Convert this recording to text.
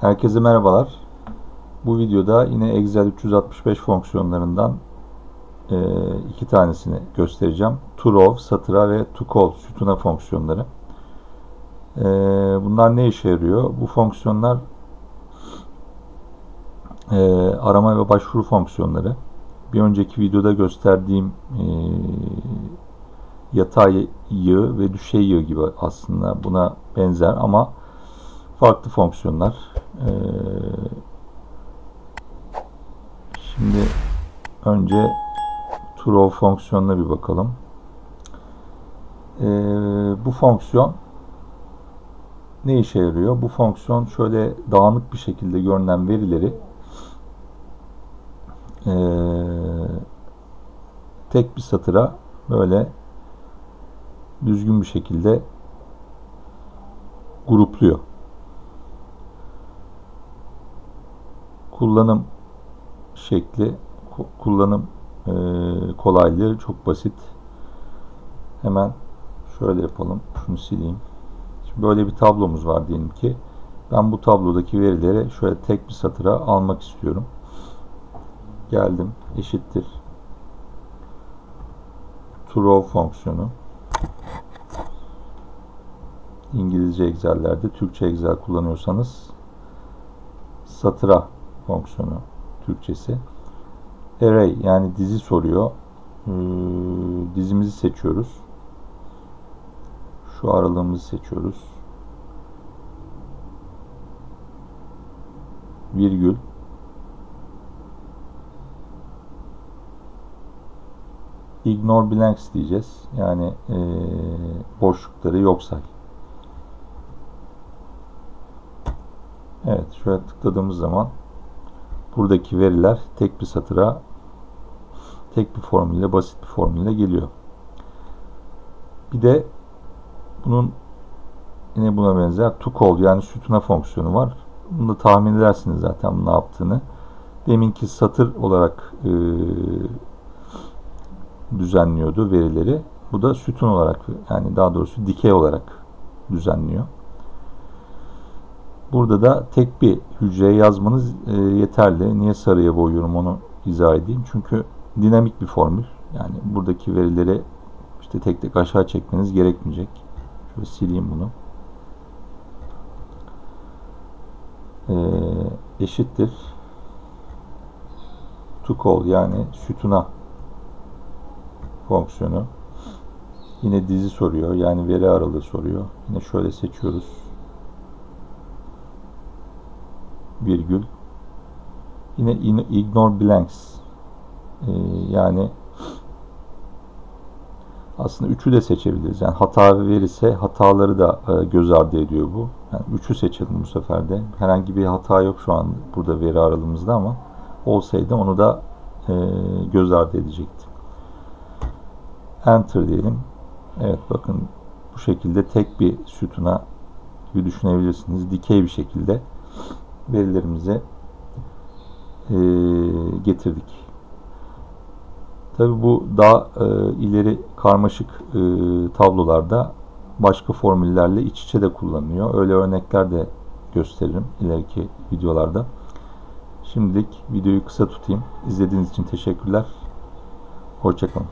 Herkese merhabalar. Bu videoda yine Excel 365 fonksiyonlarından iki tanesini göstereceğim. To row, satıra ve to call, sütuna fonksiyonları. Bunlar ne işe yarıyor? Bu fonksiyonlar arama ve başvuru fonksiyonları. Bir önceki videoda gösterdiğim yatay yığ ve düşey yığ gibi aslında buna benzer ama farklı fonksiyonlar. Şimdi önce to row fonksiyonuna bir bakalım. Bu fonksiyon ne işe yarıyor? Bu fonksiyon şöyle dağınık bir şekilde görünen verileri tek bir satıra böyle düzgün bir şekilde grupluyor. Kullanım şekli, kullanım kolaylığı çok basit. Hemen şöyle yapalım. Şunu sileyim. Şimdi böyle bir tablomuz var diyelim ki. Ben bu tablodaki verileri şöyle tek bir satıra almak istiyorum. Geldim. Eşittir. To row fonksiyonu. İngilizce Excel'lerde, Türkçe Excel kullanıyorsanız satıra fonksiyonu Türkçesi. Array yani dizi soruyor. Dizimizi seçiyoruz. Şu aralığımızı seçiyoruz. Virgül. Ignore blanks diyeceğiz. Yani boşlukları yok say. Evet, şöyle tıkladığımız zaman buradaki veriler tek bir satıra tek bir formülle, basit bir formülle geliyor. Bir de bunun yine buna benzer to call yani sütuna fonksiyonu var. Bunu da tahmin edersiniz zaten bunu ne yaptığını. Deminki satır olarak düzenliyordu verileri. Bu da sütun olarak yani daha doğrusu dikey olarak düzenliyor. Burada da tek bir hücreye yazmanız yeterli. Niye sarıya boyuyorum onu izah edeyim. Çünkü dinamik bir formül. Yani buradaki verileri işte tek tek aşağı çekmeniz gerekmeyecek. Şöyle sileyim bunu. Eşittir. To call yani sütuna fonksiyonu. Yine dizi soruyor. Yani veri aralığı soruyor. Yine şöyle seçiyoruz. Virgül. Yine ignore blanks. Yani aslında üçü de seçebiliriz. Yani hata verirse hataları da göz ardı ediyor bu. Yani üçü seçelim bu sefer de. Herhangi bir hata yok şu an burada veri aralığımızda ama olsaydı onu da göz ardı edecekti. Enter diyelim. Evet bakın bu şekilde tek bir sütuna gibi düşünebilirsiniz. Dikey bir şekilde verilerimizi getirdik. Tabi bu daha ileri karmaşık tablolarda başka formüllerle iç içe de kullanılıyor. Öyle örnekler de gösteririm ileriki videolarda. Şimdilik videoyu kısa tutayım. İzlediğiniz için teşekkürler. Hoşça kalın.